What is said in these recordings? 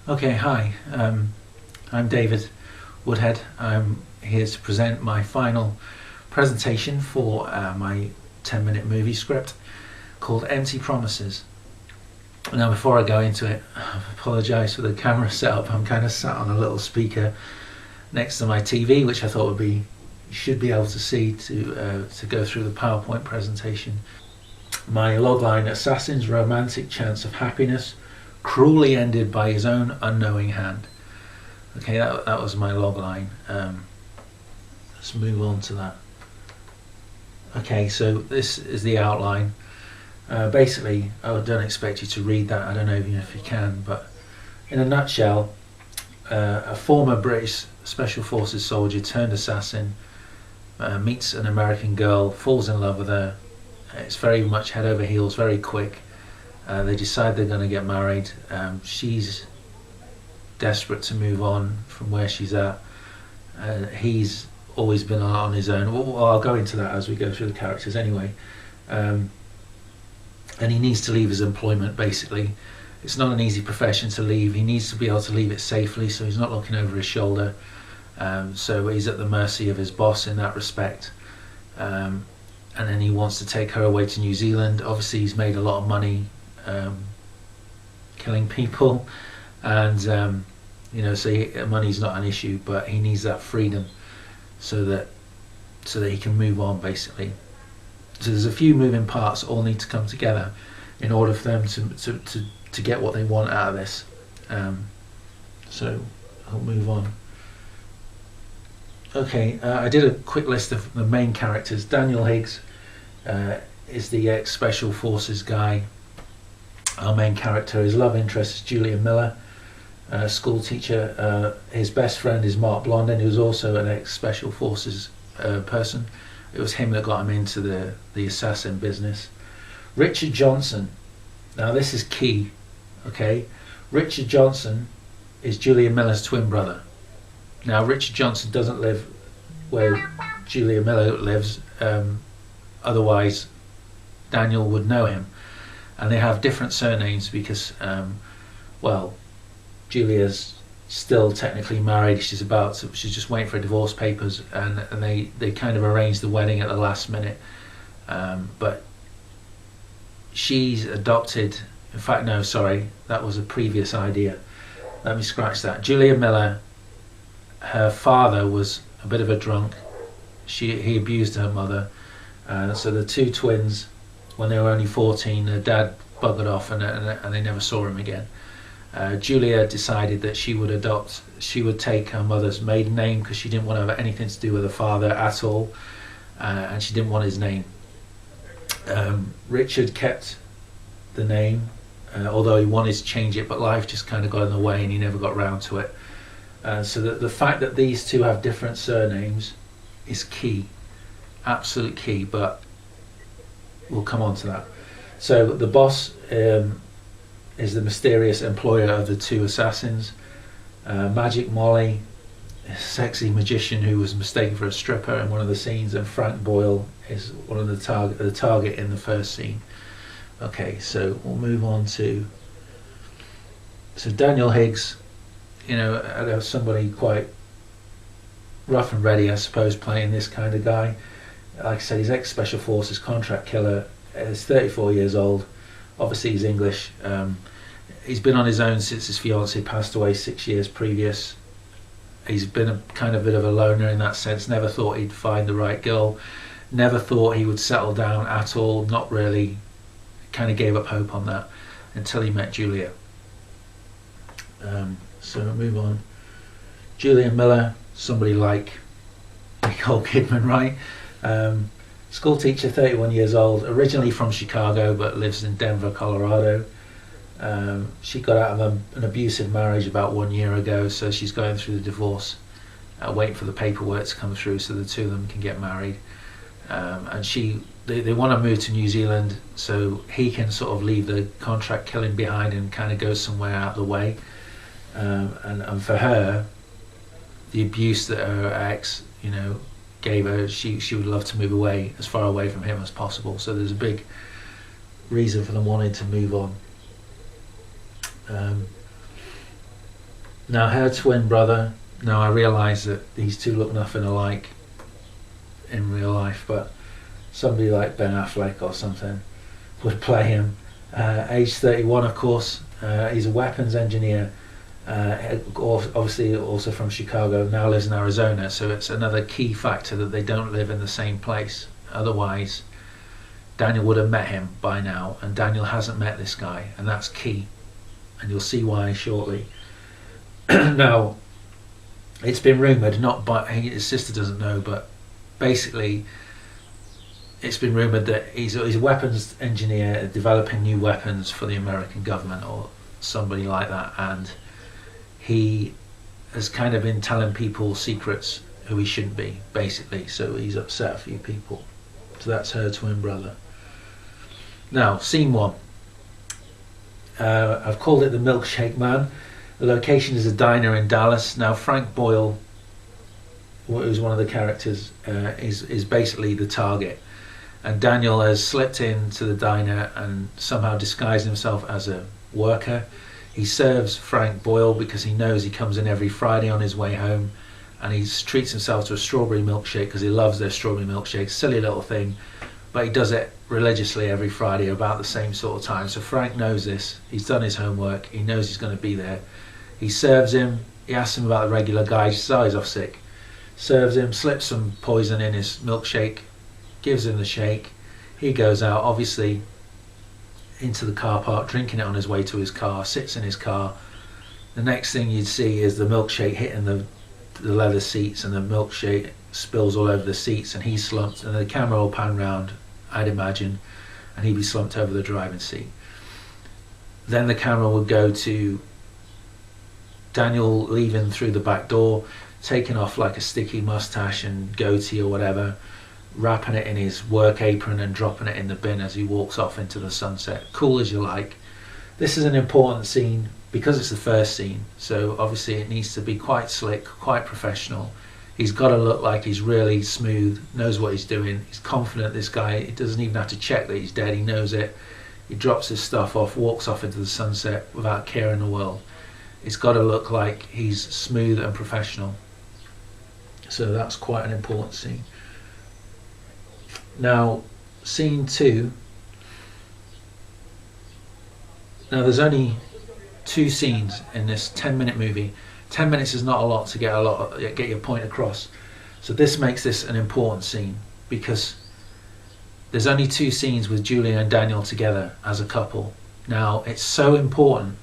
Okay, hi. I'm David Woodhead. I'm here to present my final presentation for my 10-minute movie script called Empty Promises. Now, before I go into it, I apologise for the camera setup. I'm kind of sat on a little speaker next to my TV, which I thought you should be able to see to go through the PowerPoint presentation. My logline: Assassin's romantic chance of happiness cruelly ended by his own unknowing hand. Okay, that was my logline. Let's move on to that. Okay, so this is the outline. Basically, I don't expect you to read that. I don't know if you can, but in a nutshell, a former British Special Forces soldier turned assassin meets an American girl, falls in love with her. It's very much head over heels, very quick. They decide they're going to get married. She's desperate to move on from where she's at. He's always been on his own. Well, I'll go into that as we go through the characters anyway. And he needs to leave his employment, basically. It's not an easy profession to leave. He needs to be able to leave it safely, so he's not looking over his shoulder. So he's at the mercy of his boss in that respect. And then he wants to take her away to New Zealand. Obviously, he's made a lot of money killing people, and so money's not an issue, but he needs that freedom so that he can move on, basically. So there's a few moving parts all need to come together in order for them to get what they want out of this. So I'll move on. Okay, I did a quick list of the main characters. Daniel Higgs is the ex-Special Forces guy. Our main character, his love interest, is Julia Miller, school teacher. His best friend is Mark Blondin, who's also an ex-Special Forces person. It was him that got him into the assassin business. Richard Johnson. Now this is key, okay? Richard Johnson is Julia Miller's twin brother. Now Richard Johnson doesn't live where Julia Miller lives, otherwise Daniel would know him. And they have different surnames because, Julia's still technically married. She's just waiting for divorce papers, and they kind of arranged the wedding at the last minute. But she's adopted. In fact, no, sorry, that was a previous idea. Let me scratch that. Julia Miller, her father was a bit of a drunk. He abused her mother. So the two twins, when they were only 14, their dad buggered off and they never saw him again. Julia decided that she would take her mother's maiden name because she didn't want to have anything to do with her father at all, and she didn't want his name. Richard kept the name, although he wanted to change it, but life just kind of got in the way and he never got round to it. So the fact that these two have different surnames is key, absolute key, but we'll come on to that. So the boss is the mysterious employer of the two assassins. Magic Molly, a sexy magician who was mistaken for a stripper in one of the scenes, and Frank Boyle is one of the target in the first scene. Okay, so we'll move on to Daniel Higgs. Somebody quite rough and ready, I suppose, playing this kind of guy. Like I said, he's ex-Special Forces contract killer. He's 34 years old. Obviously he's English. He's been on his own since his fiancée passed away 6 years previous. He's been a kind of bit of a loner in that sense. Never thought he'd find the right girl. Never thought he would settle down at all. Not really. Kind of gave up hope on that until he met Julia. So we'll move on. Julia Miller, somebody like Nicole Kidman, right? School teacher, 31 years old, originally from Chicago but lives in Denver, Colorado. She got out of an abusive marriage about 1 year ago, so she's going through the divorce, waiting for the paperwork to come through so the two of them can get married. And they want to move to New Zealand so he can sort of leave the contract killing behind and kind of go somewhere out of the way. And for her, the abuse that her ex, gave her, she would love to move away, as far away from him as possible. So there's a big reason for them wanting to move on. Now her twin brother, now I realise that these two look nothing alike in real life, but somebody like Ben Affleck or something would play him. Age 31, of course. He's a weapons engineer, obviously also from Chicago, now lives in Arizona, so it's another key factor that they don't live in the same place. Otherwise, Daniel would have met him by now, and Daniel hasn't met this guy, and that's key. And you'll see why shortly. Now, it's been rumoured, not by his sister doesn't know, but basically it's been rumoured that he's a weapons engineer developing new weapons for the American government or somebody like that, and he has kind of been telling people secrets who he shouldn't be, basically, so he's upset a few people. So that's her twin brother. Now, scene 1. I've called it the Milkshake Man. The location is a diner in Dallas. Now, Frank Boyle, who's one of the characters, is basically the target. And Daniel has slipped into the diner and somehow disguised himself as a worker. He serves Frank Boyle because he knows he comes in every Friday on his way home, and he treats himself to a strawberry milkshake because he loves their strawberry milkshake. Silly little thing, but he does it religiously every Friday about the same sort of time. So Frank knows this. He's done his homework. He knows he's going to be there. He serves him. He asks him about the regular guy. He says, he's off sick. Serves him, slips some poison in his milkshake, gives him the shake. He goes out, obviously, into the car park, drinking it on his way to his car, sits in his car. The next thing you'd see is the milkshake hitting the leather seats, and the milkshake spills all over the seats, and he's slumped, and the camera will pan round, I'd imagine, and he'd be slumped over the driving seat. Then the camera would go to Daniel leaving through the back door, taking off like a sticky mustache and goatee or whatever, wrapping it in his work apron and dropping it in the bin as he walks off into the sunset. Cool as you like. This is an important scene because it's the first scene, so obviously it needs to be quite slick, quite professional. He's got to look like he's really smooth, knows what he's doing. He's confident, this guy. He doesn't even have to check that he's dead. He knows it. He drops his stuff off, walks off into the sunset without care in the world. It's got to look like he's smooth and professional. So that's quite an important scene. Now, scene 2. Now, there's only 2 scenes in this 10-minute movie. 10 minutes is not a lot to get your point across. So this makes this an important scene because there's only 2 scenes with Julia and Daniel together as a couple. Now, it's so important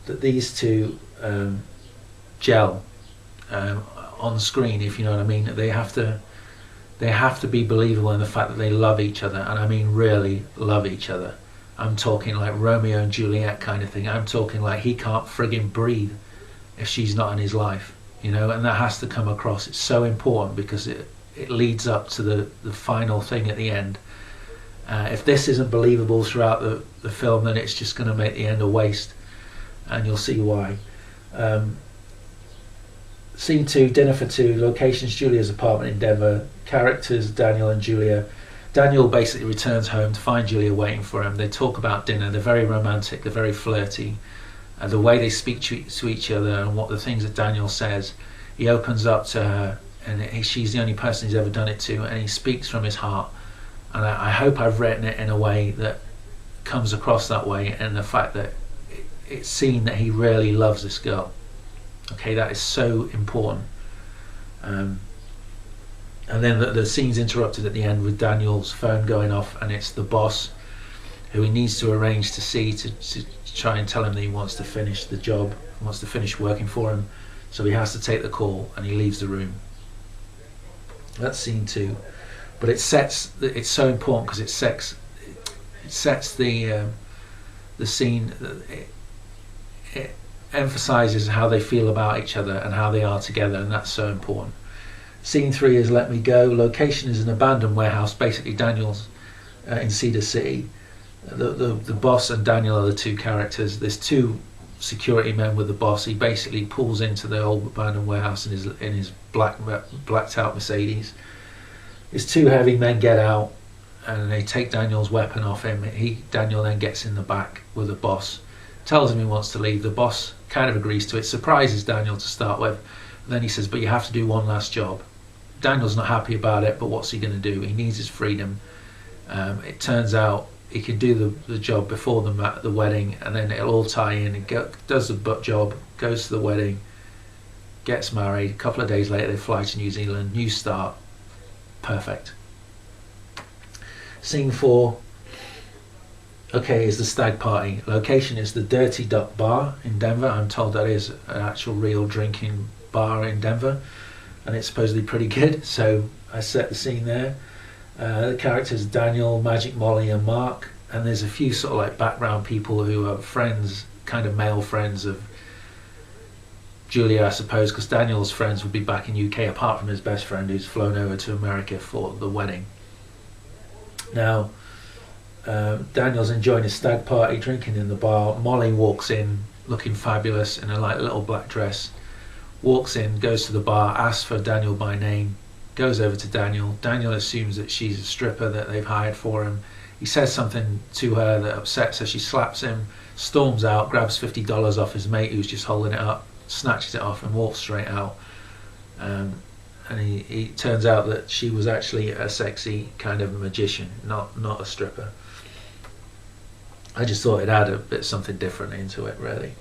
that these two gel on screen, if you know what I mean. They have to be believable in the fact that they love each other, and I mean really love each other. I'm talking like Romeo and Juliet kind of thing. I'm talking like he can't friggin' breathe if she's not in his life, you know, and that has to come across. It's so important because it leads up to the final thing at the end. If this isn't believable throughout the film, then it's just going to make the end a waste, and you'll see why. Scene 2, dinner for 2, locations Julia's apartment in Denver, characters Daniel and Julia. Daniel basically returns home to find Julia waiting for him. They talk about dinner. They're very romantic, they're very flirty. The way they speak to each other and what the things that Daniel says, he opens up to her, and she's the only person he's ever done it to, and he speaks from his heart. And I hope I've written it in a way that comes across that way, and the fact that it's seen that he really loves this girl. Okay, that is so important. And then the scene's interrupted at the end with Daniel's phone going off, and it's the boss who he needs to arrange to see to try and tell him that he wants to finish the job, wants to finish working for him. So he has to take the call, and he leaves the room. That's scene 2. But it's so important because it sets the scene. It emphasizes how they feel about each other and how they are together, and that's so important. Scene 3 is Let Me Go. Location is an abandoned warehouse, basically Daniel's in Cedar City. The boss and Daniel are the 2 characters. There's 2 security men with the boss. He basically pulls into the old abandoned warehouse in his blacked out Mercedes. His 2 heavy men get out and they take Daniel's weapon off him. Daniel then gets in the back with the boss, tells him he wants to leave. The boss kind of agrees to it, surprises Daniel to start with. Then he says, but you have to do one last job. Daniel's not happy about it, but what's he going to do? He needs his freedom. It turns out he can do the job before the wedding, and then it'll all tie in. He does the job, goes to the wedding, gets married. A couple of days later they fly to New Zealand. New start. Perfect. Scene 4, okay, is the stag party. Location is the Dirty Duck Bar in Denver. I'm told that is an actual real drinking bar in Denver, and it's supposedly pretty good, so I set the scene there. The characters Daniel, Magic Molly and Mark, and there's a few sort of like background people who are friends, kind of male friends of Julia, I suppose, because Daniel's friends would be back in UK apart from his best friend who's flown over to America for the wedding. Now Daniel's enjoying his stag party, drinking in the bar. Molly walks in looking fabulous in a like little black dress, walks in, goes to the bar, asks for Daniel by name, goes over to Daniel. Daniel assumes that she's a stripper that they've hired for him. He says something to her that upsets her. She slaps him, storms out, grabs $50 off his mate who's just holding it up, snatches it off and walks straight out. And he turns out that she was actually a sexy kind of magician, not a stripper. I just thought it added a bit something different into it, really,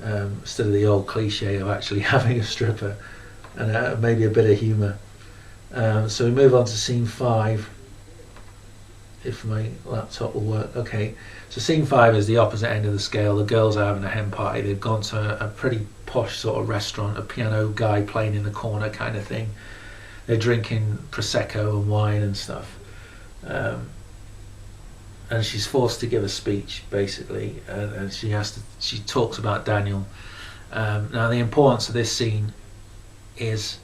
instead of the old cliche of actually having a stripper, and maybe a bit of humour. So we move on to scene 5, if my laptop will work. Okay, so scene 5 is the opposite end of the scale. The girls are having a hen party. They've gone to a pretty posh sort of restaurant, a piano guy playing in the corner kind of thing. They're drinking Prosecco and wine and stuff. And she's forced to give a speech, basically, and she talks about Daniel. Now the importance of this scene is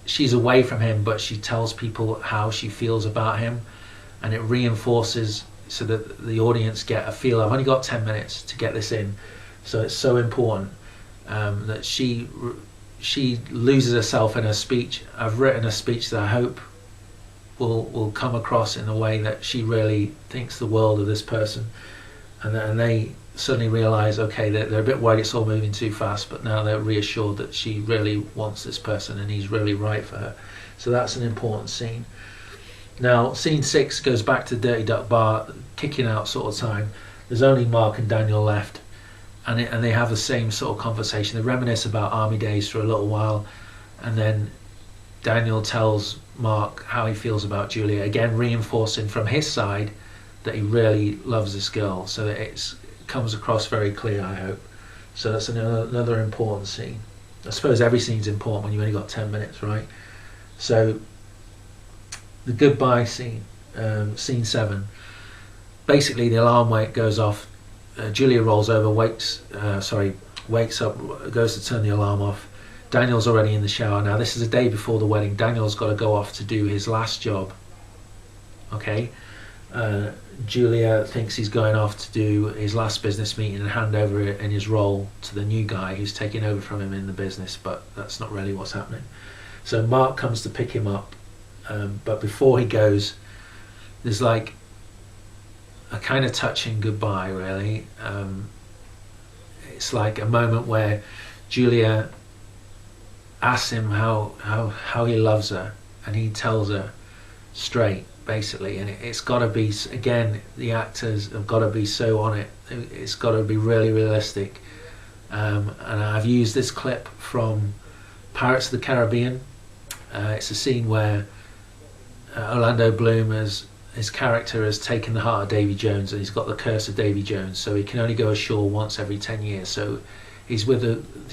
she's away from him, but she tells people how she feels about him, and it reinforces so that the audience get a feel. I've only got 10 minutes to get this in, so it's so important that she loses herself in her speech. I've written a speech that I hope will come across in a way that she really thinks the world of this person, and they suddenly realise, okay, they're a bit worried it's all moving too fast, but now they're reassured that she really wants this person and he's really right for her. So that's an important scene. Now scene 6 goes back to Dirty Duck Bar, kicking out sort of time. There's only Mark and Daniel left, and they have the same sort of conversation. They reminisce about army days for a little while, and then Daniel tells Mark how he feels about Julia, again reinforcing from his side that he really loves this girl, so that it comes across very clear, I hope. So that's another important scene. I suppose every scene's important when you've only got 10 minutes, right? So the goodbye scene, scene 7. Basically the alarm goes off. Julia rolls over, wakes up, goes to turn the alarm off. Daniel's already in the shower. Now this is a day before the wedding. Daniel's got to go off to do his last job. Okay. Julia thinks he's going off to do his last business meeting and hand over in his role to the new guy who's taking over from him in the business, but that's not really what's happening. So Mark comes to pick him up, but before he goes, there's like a kind of touching goodbye, really. It's like a moment where Julia asks him how he loves her, and he tells her straight, basically, and it's got to be, again, the actors have got to be so on it. It's got to be really realistic, and I've used this clip from Pirates of the Caribbean. It's a scene where Orlando Bloom, his character, has taken the heart of Davy Jones, and he's got the curse of Davy Jones, so he can only go ashore once every 10 years. So he's with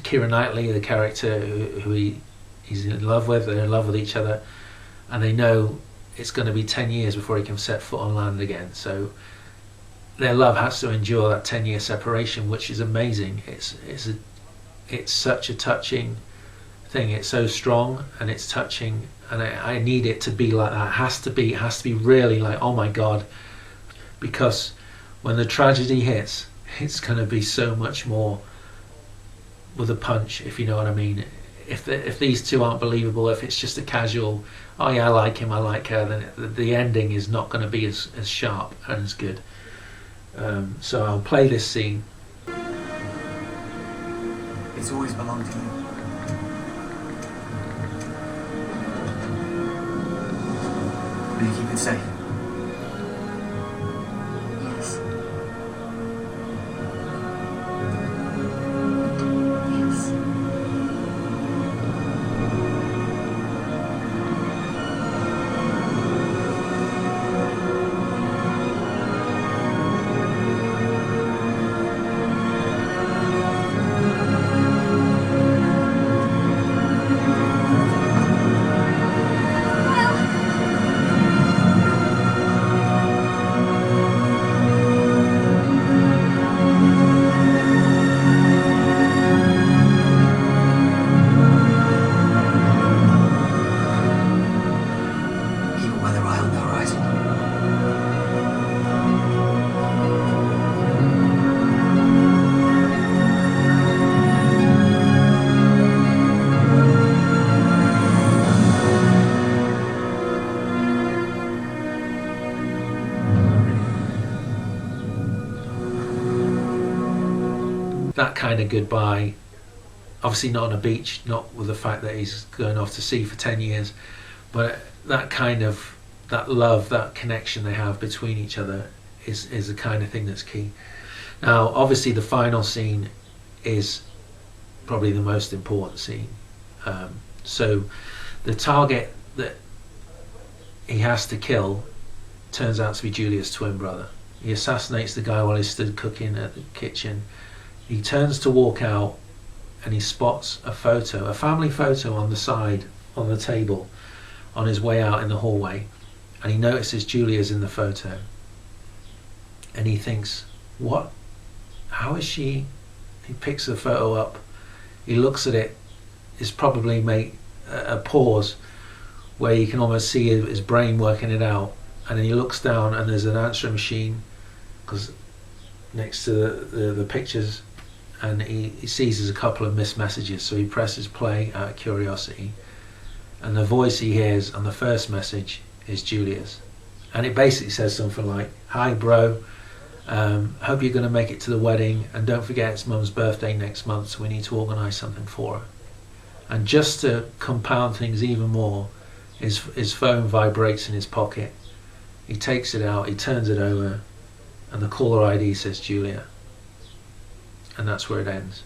Keira Knightley, the character who he's in love with. They're in love with each other, and they know it's going to be 10 years before he can set foot on land again. So their love has to endure that 10-year separation, which is amazing. It's such a touching thing. It's so strong and it's touching, and I need it to be like that. It has to be really like, oh my God, because when the tragedy hits, it's going to be so much more with a punch, if you know what I mean. If these two aren't believable, if it's just a casual, oh yeah, I like him, I like her, then the ending is not going to be as sharp and as good. So I'll play this scene. It's always belonged to you. Will you keep it safe? Yes. Yes. Keep a weather eye on the horizon. That kind of goodbye, obviously not on a beach, not with the fact that he's going off to sea for 10 years, but that kind of, that love, that connection they have between each other is the kind of thing that's key. Now, obviously the final scene is probably the most important scene. So the target that he has to kill turns out to be Julia's twin brother. He assassinates the guy while he stood cooking at the kitchen. He turns to walk out and he spots a photo, a family photo on the side, on the table, on his way out in the hallway, and he notices Julia's in the photo. And he thinks, what? How is she? He picks the photo up, he looks at it, it's probably made a pause where you can almost see his brain working it out, and then he looks down and there's an answering machine because next to the pictures, and he sees there's a couple of missed messages, so he presses play out of curiosity, and the voice he hears on the first message is Julia's, and it basically says something like, "Hi bro, hope you're going to make it to the wedding, and don't forget it's mum's birthday next month, so we need to organise something for her." And just to compound things even more, his phone vibrates in his pocket. He takes it out, he turns it over, and the caller ID says Julia. And that's where it ends.